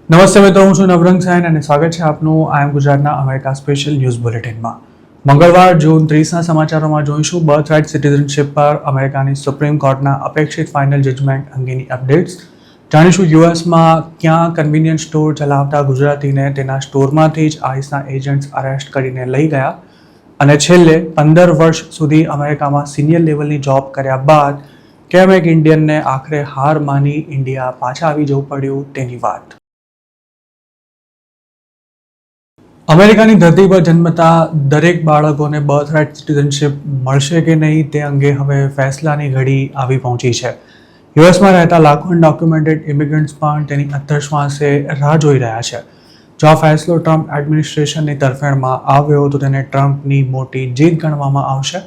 નમસ્તે મિત્રો, હું છું નવરંગ સાયન અને સ્વાગત છે આપનું આઈ ગુજરાતના અમેરિકા સ્પેશિયલ ન્યૂઝ બુલેટિનમાં. મંગળવાર જૂન 30ના સમાચારોમાં જોઈશું બર્થ રાઇટ સિટીઝનશિપ પર અમેરિકાની સુપ્રીમ કોર્ટના અપેક્ષિત ફાઇનલ જજમેન્ટ અંગેની અપડેટ્સ. જાણીશું યુએસમાં ક્યાં કન્વિનિયન્સ સ્ટોર ચલાવતા ગુજરાતીને તેના સ્ટોરમાંથી જ આઈસના એજન્ટ્સ અરેસ્ટ કરીને લઈ ગયા, અને છેલ્લે 15 વર્ષ સુધી અમેરિકામાં સિનિયર લેવલની જોબ કર્યા બાદ કેમ એક ઇન્ડિયનને આખરે હાર માની ઇન્ડિયા પાછા આવી જવું પડ્યું તેની વાત. અમેરિકાની ધરતી પર જન્મતા દરેક બાળકોને બર્થ રાઇટ સિટીઝનશિપ મળશે કે નહીં તે અંગે હવે ફેસલાની ઘડી આવી પહોંચી છે. યુએસમાં રહેતા લાખો અનડોક્યુમેન્ટેડ ઇમિગ્રન્ટ્સ પણ તેની અંતરશ્વાસે રાહ જોઈ રહ્યા છે. જો આ ફેસલો ટ્રમ્પ એડમિનિસ્ટ્રેશનની તરફેણમાં આવ્યો તો તેને ટ્રમ્પની મોટી જીત ગણવામાં આવશે,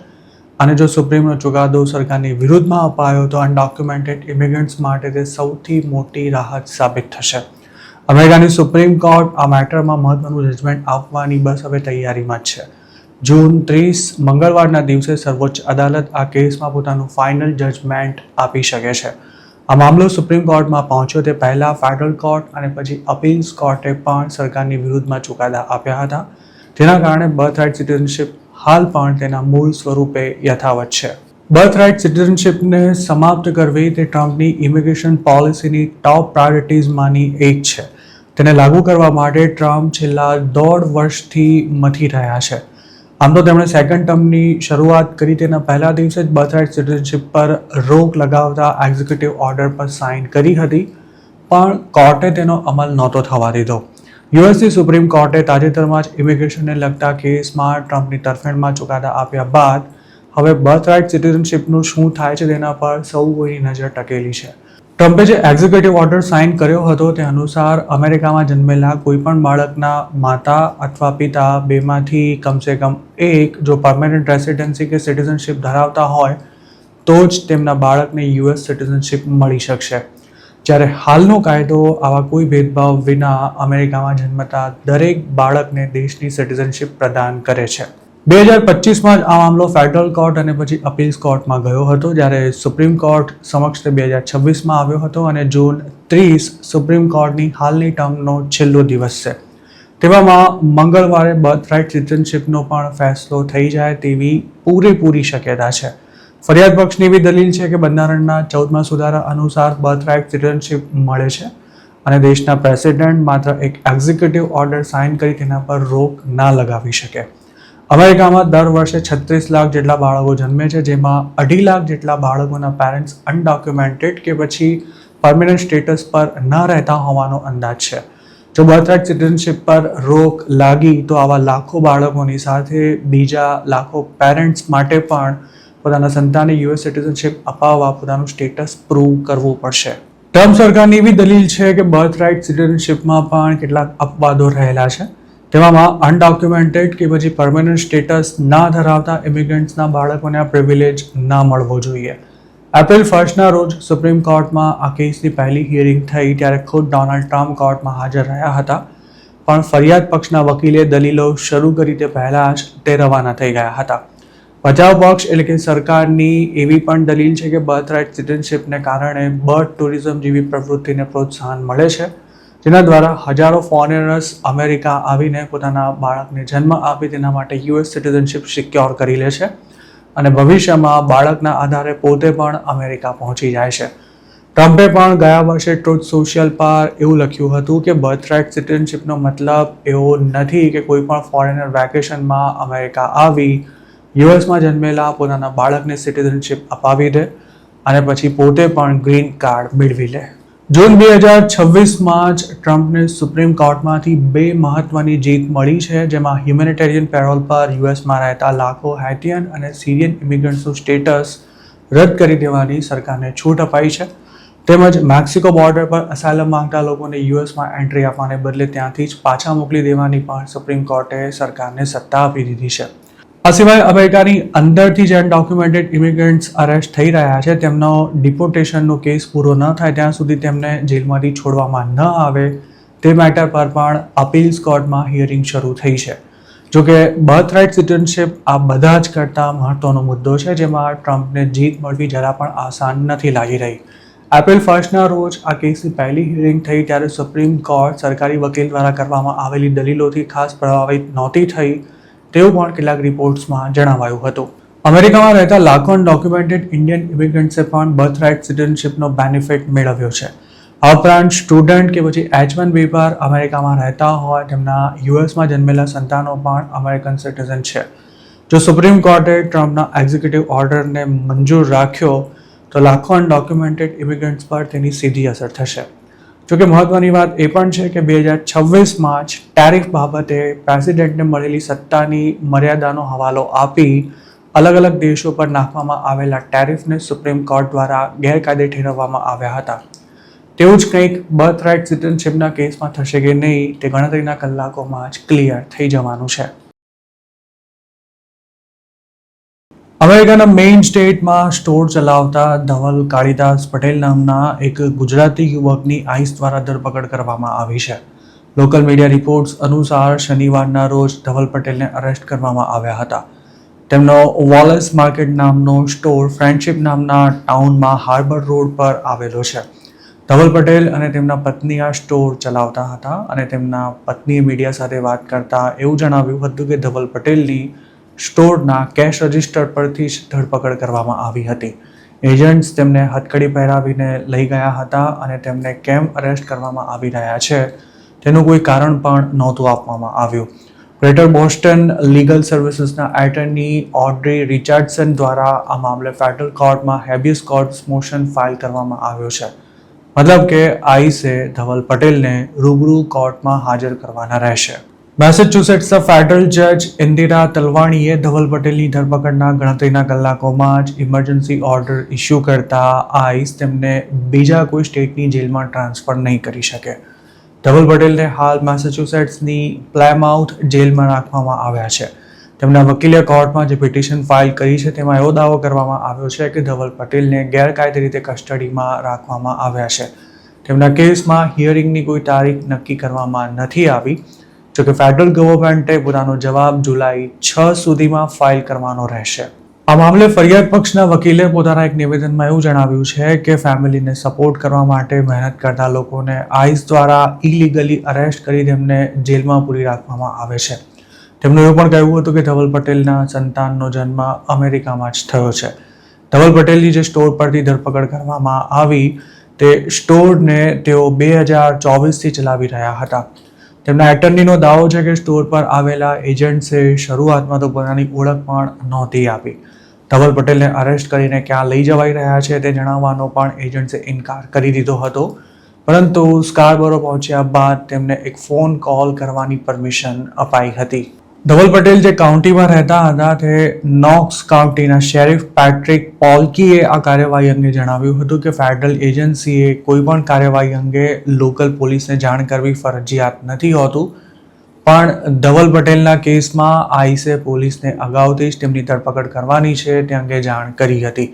અને જો સુપ્રીમનો ચુકાદો સરકારની વિરુદ્ધમાં અપાયો તો અનડોક્યુમેન્ટેડ ઇમિગ્રન્ટ્સ માટે તે સૌથી મોટી રાહત સાબિત થશે. અમેરિકાની સુપ્રીમ કોર્ટ આ મેટરમાં મહત્વનું જજમેન્ટ આપવાની બસ હવે તૈયારીમાં જ છે. જૂન 30 મંગળવારના દિવસે સર્વોચ્ચ અદાલત આ કેસમાં પોતાનું ફાઇનલ જજમેન્ટ આપી શકે છે. આ મામલો સુપ્રીમ કોર્ટમાં પહોંચ્યો તે પહેલાં ફેડરલ કોર્ટ અને પછી અપીલ્સ કોર્ટે પણ સરકારની વિરુદ્ધમાં ચુકાદા આપ્યા હતા. જેના કારણે બર્થ રાઇટ સિટીઝનશિપ હાલ પણ તેના મૂળ સ્વરૂપે યથાવત છે. બર્થ રાઇટ સિટીઝનશિપને સમાપ્ત કરવી તે ટ્રમ્પની ઇમિગ્રેશન પોલિસીની ટોપ પ્રાયોરિટીઝમાંની એક છે. તેને લાગુ કરવા માટે ટ્રમ્પ છેલ્લા 1.5 વર્ષથી મથી રહ્યા છે. આમ તો તેમણે સેકન્ડ ટર્મની શરૂઆત કરી તેના પહેલા દિવસે જ બર્થ રાઇટ સિટીઝનશિપ પર રોક લગાવતા એક્ઝિક્યુટિવ ઓર્ડર પર સાઇન કરી હતી, પણ કોર્ટે તેનો અમલ નહોતો થવા દીધો. યુએસની સુપ્રીમ કોર્ટે તાજેતરમાં જ ઇમિગ્રેશનને લગતા કેસમાં ટ્રમ્પની તરફેણમાં ચુકાદા આપ્યા બાદ હવે બર્થ રાઇટ સિટીઝનશિપનું શું થાય છે તેના પર સૌ કોઈની નજર ટકેલી છે. ટ્રમ્પે જે એક્ઝિક્યુટિવ ઓર્ડર સાઇન કર્યો હતો તે અનુસાર અમેરિકામાં જન્મેલા કોઈપણ બાળકના માતા અથવા પિતા બેમાંથી કમસે કમ એક જો પરમેનન્ટ રેસિડેન્સી કે સિટીઝનશિપ ધરાવતા હોય તો જ તેમના બાળકને યુએસ સિટીઝનશિપ મળી શકશે. જ્યારે હાલનો કાયદો આવા કોઈ ભેદભાવ વિના અમેરિકામાં જન્મતા દરેક બાળકને દેશની સિટીઝનશિપ પ્રદાન કરે છે. 2025માં જ આ મામલો ફેડરલ કોર્ટ અને પછી અપીલ્સ કોર્ટમાં ગયો હતો, જ્યારે સુપ્રીમ કોર્ટ સમક્ષ તે 2026માં આવ્યો હતો, અને જૂન 30 સુપ્રીમ કોર્ટની હાલની ટર્મનો છેલ્લો દિવસ છે. તેવામાં મંગળવારે બર્થ રાઇટ સિટીઝનશિપનો પણ ફેસલો થઈ જાય તેવી પૂરેપૂરી શક્યતા છે. ફરિયાદ પક્ષની એવી દલીલ છે કે બંધારણના 14મા સુધારા અનુસાર બર્થ રાઇટ સિટીઝનશિપ મળે છે અને દેશના પ્રેસિડેન્ટ માત્ર એક એક્ઝિક્યુટિવ ઓર્ડર સાઇન કરી તેના પર રોક ના લગાવી શકે. અમેરિકામાં દર વર્ષે 36 લાખ જેટલા બાળકો જન્મે છે, જેમાં 2.5 લાખ જેટલા બાળકોના પેરેન્ટ્સ અનડોક્યુમેન્ટેડ કે પછી પરમેનન્ટ સ્ટેટસ પર ન રહેતા હોવાનો અંદાજ છે. જો બર્થ રાઇટ સિટીઝનશિપ પર રોક લાગી તો આવા લાખો બાળકોની સાથે બીજા લાખો પેરેન્ટ્સ માટે પણ પોતાના સંતાનને યુએસ સિટીઝનશિપ અપાવવા પોતાનું સ્ટેટસ પ્રૂવ કરવું પડશે. ટ્રમ્પ સરકારની એવી દલીલ છે કે બર્થ રાઇટ સિટીઝનશિપમાં પણ કેટલાક અપવાદો રહેલા છે. તેવામાં અનડોક્યુમેન્ટેડ કે પછી પરમેનન્ટ સ્ટેટસ ના ધરાવતા ઇમિગ્રન્ટ્સના બાળકોને આ પ્રિવિલેજ ના મળવો જોઈએ. એપ્રિલ 1ના રોજ સુપ્રીમ કોર્ટમાં આ કેસની પહેલી હિયરિંગ થઈ ત્યારે ખુદ ડોનાલ્ડ ટ્રમ્પ કોર્ટમાં હાજર રહ્યા હતા, પણ ફરિયાદ પક્ષના વકીલે દલીલો શરૂ કરી તે પહેલાં જ તે રવાના થઈ ગયા હતા. બચાવ પક્ષ એટલે કે સરકારની એવી પણ દલીલ છે કે બર્થ રાઇટ સિટીઝનશિપને કારણે બર્થ ટુરિઝમ જેવી પ્રવૃત્તિને પ્રોત્સાહન મળે છે, જેના દ્વારા હજારો ફોરેનર્સ અમેરિકા આવીને પોતાના બાળકને જન્મ આપી તેના માટે યુએસ સિટીઝનશિપ સિક્યોર કરી લે છે અને ભવિષ્યમાં બાળકના આધારે પોતે પણ અમેરિકા પહોંચી જાય છે. ટ્રમ્પે પણ ગયા વર્ષે ટ્રુથ સોશિયલ પર એવું લખ્યું હતું કે બર્થ રાઇટ સિટીઝનશિપનો મતલબ એવો નથી કે કોઈ પણ ફોરેનર વેકેશનમાં અમેરિકા આવી યુએસમાં જન્મેલા પોતાના બાળકને સિટીઝનશિપ અપાવી દે અને પછી પોતે પણ ગ્રીન કાર્ડ મેળવી લે. જૂન 2026માં જ ટ્રમ્પને સુપ્રીમ કોર્ટમાંથી 2 મહત્વની જીત મળી છે, જેમાં હ્યુમેનિટેરિયન પેરોલ પર યુએસમાં રહેતા લાખો હેઇટિયન અને સિરિયન ઇમિગ્રન્ટ્સનું સ્ટેટસ રદ કરી દેવાની સરકારને છૂટ અપાઈ છે, તેમજ મેક્સિકો બોર્ડર પર અસાયલમ માંગતા લોકોને યુએસમાં એન્ટ્રી આપવાને બદલે ત્યાંથી જ પાછા મોકલી દેવાની પણ સુપ્રીમ કોર્ટે સરકારને સત્તા આપી દીધી છે. આ સિવાય અમેરિકાની અંદરથી જે અનડોક્યુમેન્ટેડ ઇમિગ્રન્ટ્સ અરેસ્ટ થઈ રહ્યા છે તેમનો ડિપોર્ટેશનનો કેસ પૂરો ન થાય ત્યાં સુધી તેમને જેલમાંથી છોડવામાં ન આવે તે મેટર પર પણ અપીલ્સ કોર્ટમાં હિયરિંગ શરૂ થઈ છે. જોકે બર્થ રાઇટ સિટીઝનશિપ આ બધા જ કરતાં મહત્વનો મુદ્દો છે, જેમાં ટ્રમ્પને જીત મળવી જરા પણ આસાન નથી લાગી રહી. એપ્રિલ 1ના રોજ આ કેસની પહેલી હિયરિંગ થઈ ત્યારે સુપ્રીમ કોર્ટ સરકારી વકીલ દ્વારા કરવામાં આવેલી દલીલોથી ખાસ પ્રભાવિત નહોતી થઈ તેવું પણ કેટલાક રિપોર્ટ્સમાં જણાવાયું હતું. અમેરિકામાં રહેતા લાખો ડોક્યુમેન્ટેડ ઇન્ડિયન ઇમિગ્રન્ટ્સે પણ બર્થરાઇટ સિટીઝનશીપનો બેનિફિટ મેળવ્યો છે. આ ઉપરાંત સ્ટુડન્ટ કે પછી H1B પર અમેરિકામાં રહેતા હોય તેમના યુએસમાં જન્મેલા સંતાનો પણ અમેરિકન સિટીઝન છે. જો સુપ્રીમ કોર્ટે ટ્રમ્પના એક્ઝિક્યુટિવ ઓર્ડરને મંજૂર રાખ્યો તો લાખો અનડોક્યુમેન્ટેડ ઇમિગ્રન્ટ્સ પર તેની સીધી અસર થશે. જોકે મહત્વની વાત એ પણ છે કે 2026માં જ ટેરિફ બાબતે પ્રેસિડેન્ટને મળેલી સત્તાની મર્યાદાનો હવાલો આપી અલગ અલગ દેશો પર નાખવામાં આવેલા ટેરિફને સુપ્રીમ કોર્ટ દ્વારા ગેરકાયદે ઠેરવવામાં આવ્યા હતા. તેવું જ કંઈક બર્થરાઇટ સિટીઝનશીપના કેસમાં થશે કે નહીં તે ગણતરીના કલાકોમાં જ ક્લિયર થઈ જવાનું છે. અમેરિકાના મેઇન સ્ટેટમાં સ્ટોર ચલાવતા ધવલ કાળીદાસ પટેલ નામના એક ગુજરાતી યુવકની આઈસ દ્વારા ધરપકડ કરવામાં આવી છે. લોકલ મીડિયા રિપોર્ટ્સ અનુસાર શનિવારના રોજ ધવલ પટેલને અરેસ્ટ કરવામાં આવ્યા હતા. તેમનો વોલેસ માર્કેટ નામનો સ્ટોર ફ્રેન્ડશિપ નામના ટાઉનમાં હાર્બર રોડ પર આવેલો છે. ધવલ પટેલ અને તેમના પત્ની આ સ્ટોર ચલાવતા હતા અને તેમના પત્નીએ મીડિયા સાથે વાત કરતા એવું જણાવ્યું હતું કે ધવલ પટેલની સ્ટોરના કેશ રજિસ્ટર પરથી જ ધરપકડ કરવામાં આવી હતી. એજન્ટ્સ તેમને હથકડી પહેરાવીને લઈ ગયા હતા અને તેમને કેમ અરેસ્ટ કરવામાં આવી રહ્યા છે તેનું કોઈ કારણ પણ નહોતું આપવામાં આવ્યું. Greater Boston legal સર્વિસીસના attorney ઓડ્રી Richardson દ્વારા આ મામલે ફેડરલ કોર્ટમાં હેબિયસ કોર્પસ મોશન ફાઇલ કરવામાં આવ્યો છે. મતલબ કે આઈસે ધવલ પટેલને રૂબરૂ કોર્ટમાં હાજર કરવાના રહેશે. મેસેચ્યુસેટ્સના ફેડરલ જજ ઇન્દિરા તલવાણીએ ધવલ પટેલની ધરપકડના ગણતરીના કલાકોમાં જ ઇમરજન્સી ઓર્ડર ઇસ્યુ કરતા આઈસ તેમને બીજા કોઈ સ્ટેટની જેલમાં ટ્રાન્સફર નહીં કરી શકે. ધવલ પટેલને હાલ મેસેચ્યુસેટ્સની પ્લેમાઉથ જેલમાં રાખવામાં આવ્યા છે. તેમના વકીલે કોર્ટમાં જે પિટિશન ફાઇલ કરી છે તેમાં એવો દાવો કરવામાં આવ્યો છે કે ધવલ પટેલને ગેરકાયદે રીતે કસ્ટડીમાં રાખવામાં આવ્યા છે. તેમના કેસમાં હિયરિંગની કોઈ તારીખ નક્કી કરવામાં નથી આવી. જોકે ફેડરલ ગવર્મેન્ટે પોતાનો જવાબ જુલાઈ 6 સુધીમાં ફાઇલ કરવાનો રહેશે. આ મામલે ફરિયાદ પક્ષના વકીલે પોતાના એક નિવેદનમાં એવું જણાવ્યું છે કે ફેમિલીને સપોર્ટ કરવા માટે મહેનત કરતા લોકોને આઈસ દ્વારા ઇલીગલી અરેસ્ટ કરી તેમને જેલમાં પૂરી રાખવામાં આવે છે. તેમનું એવું પણ કહેવું હતું કે ધવલ પટેલના સંતાનનો જન્મ અમેરિકામાં જ થયો છે. ધવલ પટેલની જે સ્ટોર પરથી ધરપકડ કરવામાં આવી તે સ્ટોરને તેઓ 2024થી ચલાવી રહ્યા હતા. તેમના એટર્નીનો દાવો છે કે સ્ટોર પર આવેલા એજન્ટ્સે શરૂઆતમાં તો પોતાની ઓળખ પણ નહોતી આપી. ધવલ પટેલને અરેસ્ટ કરીને ક્યાં લઈ જવાઈ રહ્યા છે તે જણાવવાનો પણ એજન્ટ્સે ઇનકાર કરી દીધો હતો. પરંતુ સ્કારબરો પહોંચ્યા બાદ તેમને એક ફોન કોલ કરવાની પરમિશન અપાઈ હતી. ધવલ પટેલ જે કાઉન્ટીમાં રહેતા હતા તે નોક્સ કાઉન્ટીના શેરિફ પેટ્રિક પોલ્કીએ આ કાર્યવાહી અંગે જણાવ્યું હતું કે ફેડરલ એજન્સીએ કોઈ પણ કાર્યવાહી અંગે લોકલ પોલીસને જાણ કરવી ફરજિયાત નથી હોતું. પણ ધવલ પટેલના કેસમાં આઈસે પોલીસને અગાઉથી જ તેમની ધરપકડ કરવાની છે તે અંગે જાણ કરી હતી.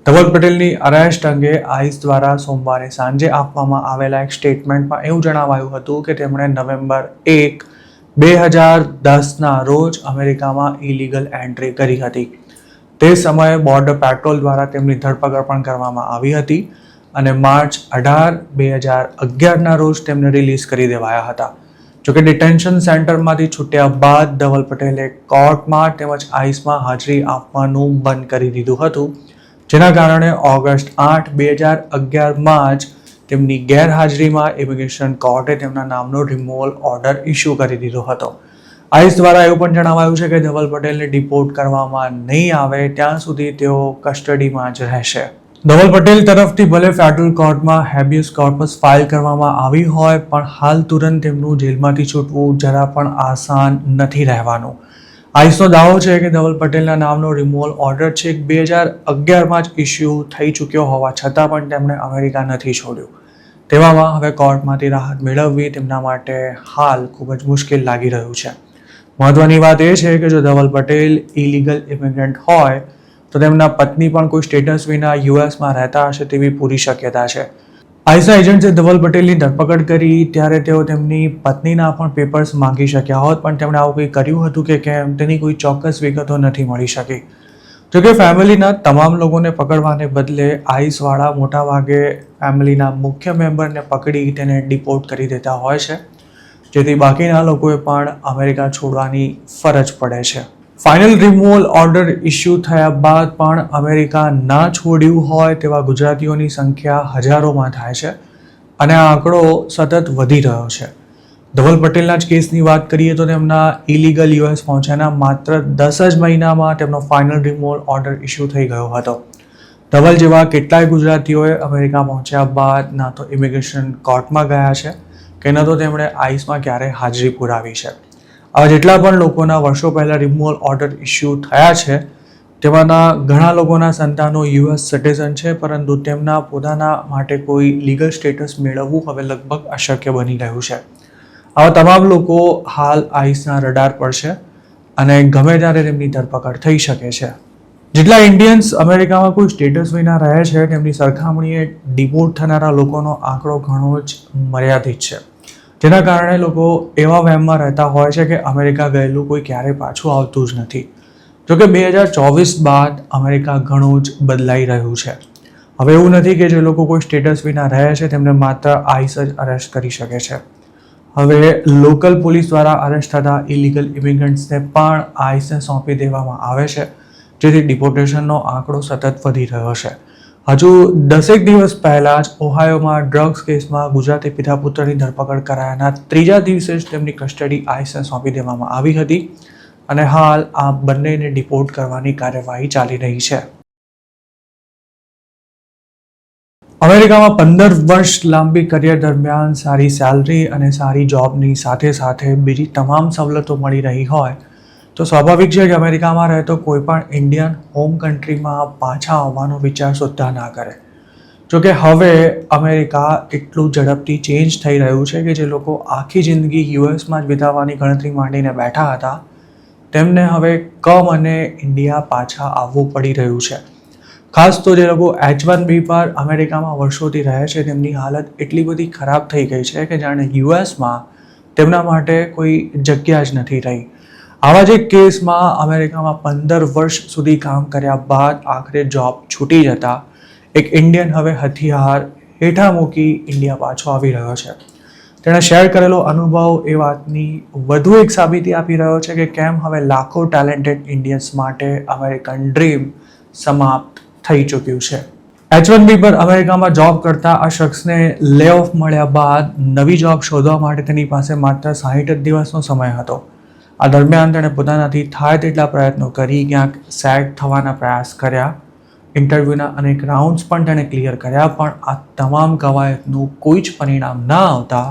ધવલ પટેલની અરેસ્ટ અંગે આઈસ દ્વારા સોમવારે સાંજે આપવામાં આવેલા એક સ્ટેટમેન્ટમાં એવું જણાવાયું હતું કે તેમણે નવેમ્બર 1, 2010ના રોજ અમેરિકામાં ઇલીગલ એન્ટ્રી કરી હતી. તે સમયે બોર્ડર પેટ્રોલ દ્વારા તેમની ધરપકડ પણ કરવામાં આવી હતી અને માર્ચ 18, 2011ના રોજ તેમને રિલીઝ કરી દેવાયા હતા. જોકે ડિટેન્શન સેન્ટરમાંથી છૂટ્યા બાદ ધવલ પટેલે કોર્ટમાં તેમજ આઈસમાં હાજરી આપવાનું બંધ કરી દીધું હતું, જેના કારણે ઓગસ્ટ 8, 2011માં જ તેમની ગેરહાજરીમાં ઇમિગ્રેશન કોર્ટે તેમના નામનો રિમૂવલ ઓર્ડર ઇસ્યુ કરી દીધો હતો. આઈસ દ્વારા એવું પણ જણાવાયું છે કે ધવલ પટેલને ડિપોર્ટ કરવામાં નહીં આવે ત્યાં સુધી તેઓ કસ્ટડીમાં જ રહેશે. ધવલ પટેલ તરફથી ભલે ફેડરલ કોર્ટમાં હેબિયસ કોર્પસ ફાઇલ કરવામાં આવી હોય પણ હાલ તુરંત તેમનું જેલમાંથી છૂટવું જરા પણ આસાન નથી રહેવાનું. આઈસનો દાવો છે કે ધવલ પટેલના નામનો રિમૂવલ ઓર્ડર છે 2011માં જ ઇસ્યુ થઈ ચૂક્યો હોવા છતાં પણ તેમણે અમેરિકા નથી છોડ્યું. તેવામાં હવે કોર્ટમાંથી રાહત મેળવવી તેમના માટે હાલ ખૂબ જ મુશ્કેલ લાગી રહ્યું છે. મહત્વની વાત એ છે કે જો ધવલ પટેલ ઇલીગલ ઇમિગ્રન્ટ હોય તો તેમના પત્ની પણ કોઈ સ્ટેટસ વિના યુએસમાં રહેતા હશે તેવી પૂરી શક્યતા છે. આઈસના એજન્ટ્સે ધવલ પટેલની ધરપકડ કરી ત્યારે તેઓ તેમની પત્નીના પણ પેપર્સ માંગી શક્યા હોત પણ તેમણે આવું કંઈ કર્યું હતું કે કેમ તેની કોઈ ચોક્કસ વિગતો નથી મળી શકી. જોકે ફેમિલીના તમામ લોકોને પકડવાને બદલે આઈસવાળા મોટાભાગે ફેમિલીના મુખ્ય મેમ્બરને પકડી તેને ડિપોર્ટ કરી દેતા હોય છે, જેથી બાકીના લોકોએ પણ અમેરિકા છોડવાની ફરજ પડે છે. ફાઇનલ રિમૂવલ ઓર્ડર ઇસ્યુ થયા બાદ પણ અમેરિકા ના છોડ્યું હોય તેવા ગુજરાતીઓની સંખ્યા હજારોમાં થાય છે અને આ આંકડો સતત વધી રહ્યો છે. ધવલ પટેલના જ કેસની વાત કરીએ તો તેમના ઇલીગલ યુએસ પહોંચ્યાના માત્ર 10 જ મહિનામાં તેમનો ફાઇનલ રિમૂવલ ઓર્ડર ઇસ્યુ થઈ ગયો હતો. ધવલ જેવા કેટલાય ગુજરાતીઓએ અમેરિકા પહોંચ્યા બાદ ના તો ઇમિગ્રેશન કોર્ટમાં ગયા છે કે ન તો તેમણે આઈસમાં ક્યારેય હાજરી પુરાવી છે. આવા જેટલા પણ લોકોના વર્ષો પહેલાં રિમૂવલ ઓર્ડર ઇસ્યુ થયા છે તેમાંના ઘણા લોકોના સંતાનો યુએસ સિટીઝન છે, પરંતુ તેમના પોતાના માટે કોઈ લીગલ સ્ટેટસ મેળવવું હવે લગભગ અશક્ય બની ગયું છે. આવા તમામ લોકો હાલ આઈસના રડાર પર છે અને ગમે ત્યારે તેમની ધરપકડ થઈ શકે છે. જેટલા ઇન્ડિયન્સ અમેરિકામાં કોઈ સ્ટેટસ વિના રહે છે તેમની સરખામણીએ ડિપોર્ટ થનારા લોકોનો આંકડો ઘણો જ મર્યાદિત છે, જેના કારણે લોકો એવા વહેમમાં રહેતા હોય છે કે અમેરિકા ગયેલું કોઈ ક્યારેય પાછું આવતું જ નથી. જોકે 2024 બાદ અમેરિકા ઘણું જ બદલાઈ રહ્યું છે. હવે એવું નથી કે જે લોકો કોઈ સ્ટેટસ વિના રહે છે તેમને માત્ર આઈસ જ અરેસ્ટ કરી શકે છે. હવે લોકલ પોલીસ દ્વારા અરેસ્ટ થતા ઇલીગલ ઇમિગ્રન્ટ્સને પણ આઈસને સોંપી દેવામાં આવે છે, જેથી ડિપોર્ટેશનનો આંકડો સતત વધી રહ્યો છે. હજુ 10 દિવસ પહેલાં જ ઓહાયોમાં ડ્રગ્સ કેસમાં ગુજરાતી પિતા પુત્રની ધરપકડ કરાયાના 3જા દિવસે જ તેમની કસ્ટડી આઈસને સોંપી દેવામાં આવી હતી અને હાલ આ બંનેને ડિપોર્ટ કરવાની કાર્યવાહી ચાલી રહી છે. અમેરિકામાં 15 વર્ષ લાંબી કરિયર દરમિયાન સારી સેલરી અને સારી જોબની સાથે સાથે બીજી તમામ સવલતો મળી રહી હોય તો સ્વાભાવિક છે કે અમેરિકામાં રહેતો કોઈ પણ ઇન્ડિયન હોમ કન્ટ્રીમાં પાછા આવવાનો વિચાર સુદ્ધા ના કરે. જોકે હવે અમેરિકા એટલું ઝડપથી ચેન્જ થઈ રહ્યું છે કે જે લોકો આખી જિંદગી યુએસમાં જ વિતાવવાની ગણતરી માંડીને બેઠા હતા તેમને હવે અને ઇન્ડિયા પાછા આવવું પડી રહ્યું છે. ખાસ તો જે લોકો H1B પર અમેરિકામાં વર્ષોથી રહે છે તેમની હાલત એટલી બધી ખરાબ થઈ ગઈ છે કે જાણે યુએસમાં તેમના માટે કોઈ જગ્યા જ નથી રહી. આવા જ એક કેસમાં અમેરિકામાં 15 વર્ષ સુધી કામ કર્યા બાદ આખરે જોબ છૂટી જતા એક ઇન્ડિયન હવે હથિયાર હેઠા મૂકી ઇન્ડિયા પાછો આવી રહ્યો છે. તેણે શેર કરેલો અનુભવ એ વાતની વધુ એક સાબિતી આપી રહ્યો છે કે કેમ હવે લાખો ટેલેન્ટેડ ઇન્ડિયન્સ માટે અમેરિકન ડ્રીમ સમાપ્ત થઈ ચૂક્યું છે. H1B પર અમેરિકામાં જોબ કરતા આ શખ્સને લે ઓફ મળ્યા બાદ નવી જોબ શોધવા માટે તેની પાસે માત્ર 60 દિવસનો સમય હતો. આ દરમિયાન તેણે પોતાનાથી થાય તેટલા પ્રયત્નો કરી ક્યાંક સેટ થવાના પ્રયાસ કર્યા, ઇન્ટરવ્યૂના અનેક રાઉન્ડ્સ પણ તેણે ક્લિયર કર્યા, પણ આ તમામ કવાયતનું કોઈ જ પરિણામ ના આવતા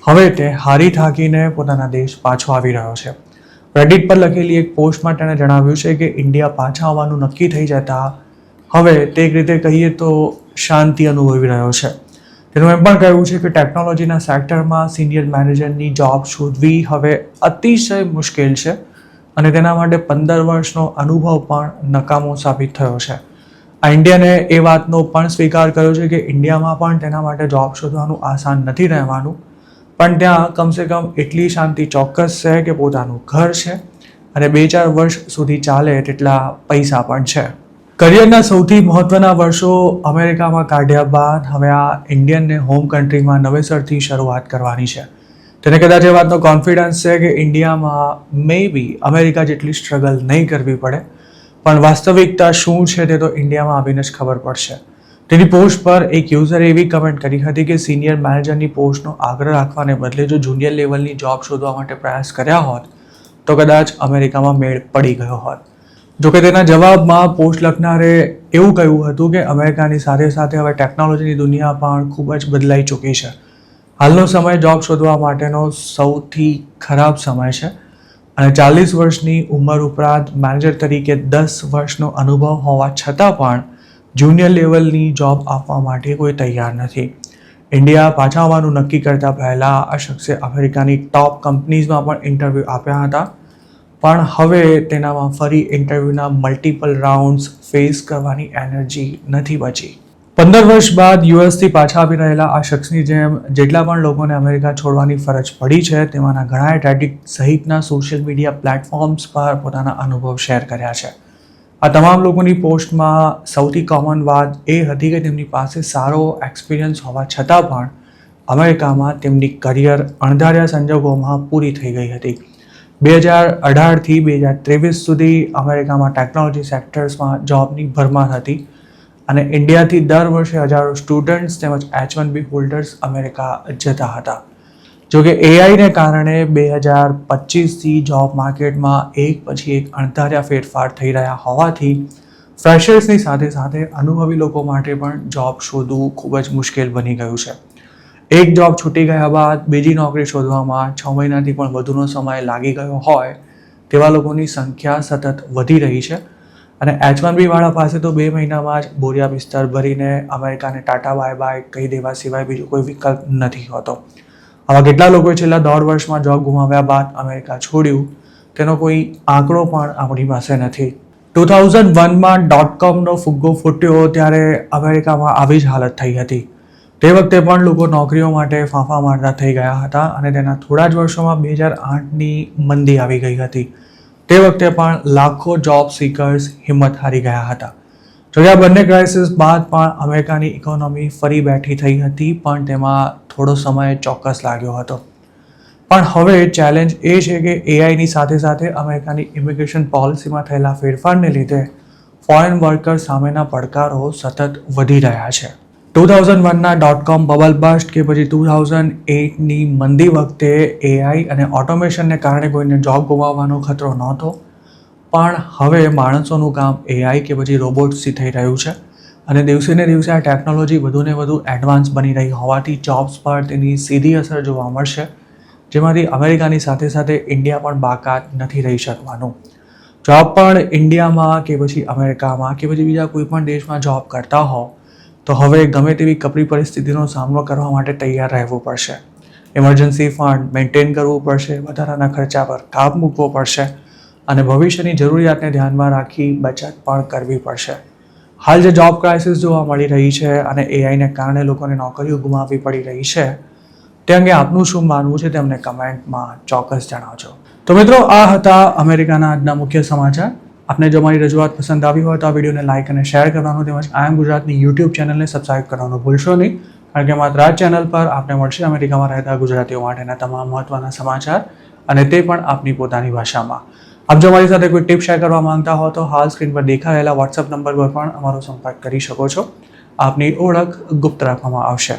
હવે તે હારી થાકીને પોતાના દેશ પાછો આવી રહ્યો છે. રેડિટ પર લખેલી એક પોસ્ટમાં તેણે જણાવ્યું છે કે ઇન્ડિયા પાછા આવવાનું નક્કી થઈ જતા હવે તે એક રીતે કહીએ તો શાંતિ અનુભવી રહ્યો છે. તેનું એમ પણ કહેવું છે કે ટેકનોલોજીના સેક્ટરમાં સિનિયર મેનેજરની જોબ શોધવી હવે અતિશય મુશ્કેલ છે અને તેના માટે 15 વર્ષનો અનુભવ પણ નકામો સાબિત થયો છે. આ ઇન્ડિયને એ વાતનો પણ સ્વીકાર કર્યો છે કે ઇન્ડિયામાં પણ તેના માટે જોબ શોધવાનું આસાન નથી રહેવાનું, પણ ત્યાં કમસે કમ એટલી શાંતિ ચોક્કસ છે કે પોતાનું ઘર છે અને 2-4 વર્ષ સુધી ચાલે તેટલા પૈસા પણ છે. કરિયરના સૌથી મહત્વના વર્ષો અમેરિકામાં કાઢ્યા બાદ હવે આ ઇન્ડિયનને હોમ કન્ટ્રીમાં નવેસરથી શરૂઆત કરવાની છે. તેને કદાચ એ વાતનો કોન્ફિડન્સ છે કે ઇન્ડિયામાં મે બી અમેરિકા જેટલી સ્ટ્રગલ નહીં કરવી પડે, પણ વાસ્તવિકતા શું છે તે તો ઇન્ડિયામાં આવીને જ ખબર પડશે. તેની પોસ્ટ પર એક યુઝરે એવી કમેન્ટ કરી હતી કે સિનિયર મેનેજરની પોસ્ટનો આગ્રહ રાખવાને બદલે જો જુનિયર લેવલની જોબ શોધવા માટે પ્રયાસ કર્યા હોત તો કદાચ અમેરિકામાં મેળ પડી ગયો હોત. જોકે તેના જવાબમાં પોસ્ટ લખનારે એવું કહ્યું હતું કે અમેરિકાની સાથે સાથે હવે ટેકનોલોજીની દુનિયા પણ ખૂબ જ બદલાઈ ચૂકી છે. હાલનો સમય જોબ શોધવા માટેનો સૌથી ખરાબ સમય છે અને 40 વર્ષની ઉંમર ઉપરાંત મેનેજર તરીકે 10 વર્ષનો અનુભવ હોવા છતાં પણ જુનિયર લેવલની જોબ આપવા માટે કોઈ તૈયાર નથી. ઇન્ડિયા પાછા આવવાનું નક્કી કરતા પહેલાં આ શખ્સે અમેરિકાની ટોપ કંપનીઝમાં પણ ઇન્ટરવ્યૂ આપ્યા હતા, પણ હવે તેનામાં ફરી ઇન્ટરવ્યૂના મલ્ટિપલ રાઉન્ડ્સ ફેસ કરવાની એનર્જી નથી બચી. 15 વર્ષ બાદ યુએસથી પાછા આવી રહેલા આ શખ્સની જેમ જેટલા પણ લોકોને અમેરિકા છોડવાની ફરજ પડી છે તેમાંના ઘણાએ રેડિટ સહિતના સોશિયલ મીડિયા પ્લેટફોર્મ્સ પર પોતાના અનુભવ શેર કર્યા છે. આ તમામ લોકોની પોસ્ટમાં સૌથી કોમન વાત એ હતી કે તેમની પાસે સારો એક્સપિરિયન્સ હોવા છતાં પણ અમેરિકામાં તેમની કરિયર અણધાર્યા સંજોગોમાં પૂરી થઈ ગઈ હતી. 2018થી 2023 સુધી અમેરિકામાં ટેકનોલોજી સેક્ટર્સમાં જોબની ભરમાર હતી અને ઇન્ડિયાથી દર વર્ષે હજારો સ્ટુડન્ટ્સ તેમજ H1B હોલ્ડર્સ અમેરિકા જતા હતા. જોકે એઆઈને કારણે 2025થી જોબ માર્કેટમાં એક પછી એક અણધાર્યા ફેરફાર થઈ રહ્યા હોવાથી ફ્રેશર્સની સાથે સાથે અનુભવી લોકો માટે પણ જોબ શોધવું ખૂબ જ મુશ્કેલ બની ગયું છે. એક જોબ છૂટી ગયા બાદ બીજી નોકરી શોધવામાં 6 મહિનાથી પણ વધુનો સમય લાગી ગયો હોય તેવા લોકોની સંખ્યા સતત વધી રહી છે અને H1B વાળા પાસે તો 2 મહિનામાં જ બોરિયા બિસ્તર ભરીને અમેરિકાને ટાટા બાય બાય કહી દેવા સિવાય બીજો કોઈ વિકલ્પ નથી હોતો. આવા કેટલા લોકોએ છેલ્લા 1.5 વર્ષમાં જોબ ગુમાવ્યા બાદ અમેરિકા છોડ્યું તેનો કોઈ આંકડો પણ આપણી પાસે નથી. 2001માં .comનો ફુગ્ગો ફૂટ્યો ત્યારે અમેરિકામાં આવી જ હાલત થઈ હતી. તે વખતે પણ લોકો નોકરીઓ માટે ફાંફા મારતા થઈ ગયા હતા અને તેના થોડા જ વર્ષોમાં 2008ની મંદી આવી ગઈ હતી. તે વખતે પણ લાખો જોબ સિકર્સ હિંમત હારી ગયા હતા. જોકે આ બંને ક્રાઇસિસ બાદ પણ અમેરિકાની ઇકોનોમી ફરી બેઠી થઈ હતી, પણ તેમાં થોડો સમય ચોક્કસ લાગ્યો હતો. પણ હવે ચેલેન્જ એ છે કે એઆઈની સાથે સાથે અમેરિકાની ઇમિગ્રેશન પોલિસીમાં થયેલા ફેરફારને લીધે ફોરેન વર્કર સામેના પડકારો સતત વધી રહ્યા છે. 2001ના .com બબલ બસ્ટ કે પછી 2008ની મંદી વખતે એઆઈ અને ઓટોમેશનને કારણે કોઈને જોબ ગુમાવવાનો ખતરો નહોતો, પણ હવે માણસોનું કામ એઆઈ કે પછી રોબોટ્સથી થઈ રહ્યું છે અને દિવસે ને દિવસે આ ટેકનોલોજી વધુને વધુ એડવાન્સ બની રહી હોવાથી જોબ્સ પર તેની સીધી અસર જોવા મળશે, જેમાંથી અમેરિકાની સાથે સાથે ઇન્ડિયા પણ બાકાત નથી રહી શકવાનું. જો આપ પણ ઇન્ડિયામાં કે પછી અમેરિકામાં કે પછી બીજા કોઈ પણ દેશમાં જોબ કરતા હો તો હવે ગમે તેવી કપરી પરિસ્થિતિનો સામનો કરવા માટે તૈયાર રહેવું પડશે. ઇમરજન્સી ફંડ મેન્ટેન કરવું પડશે, વધારાના ખર્ચા પર કાપ મૂકવો પડશે અને ભવિષ્યની જરૂરિયાતને ધ્યાનમાં રાખી બચત પણ કરવી પડશે. હાલ જે જોબ ક્રાઇસિસ જોવા મળી રહી છે અને એઆઈને કારણે લોકોને નોકરીઓ ગુમાવવી પડી રહી છે તે અંગે આપનું શું માનવું છે તેમને કમેન્ટમાં ચોક્કસ જણાવજો. તો મિત્રો, આ હતા અમેરિકાના આજના મુખ્ય સમાચાર. આપને જો મારી રજૂઆત પસંદ આવી હોય તો આ વિડીયોને લાઇક અને શેર કરવાનું તેમજ આઈ એમ ગુજરાતની યુટ્યુબ ચેનલને સબસ્ક્રાઇબ કરવાનું ભૂલશો નહીં, કારણ કે માત્ર આ ચેનલ પર આપને મળશે અમેરિકામાં રહેતા ગુજરાતીઓ માટેના તમામ મહત્વના સમાચાર અને તે પણ આપની પોતાની ભાષામાં. આપ જો મારી સાથે કોઈ ટિપ શેર કરવા માંગતા હો તો હાલ સ્ક્રીન પર દેખાયેલા વોટ્સઅપ નંબર પર પણ અમારો સંપર્ક કરી શકો છો. આપની ઓળખ ગુપ્ત રાખવામાં આવશે.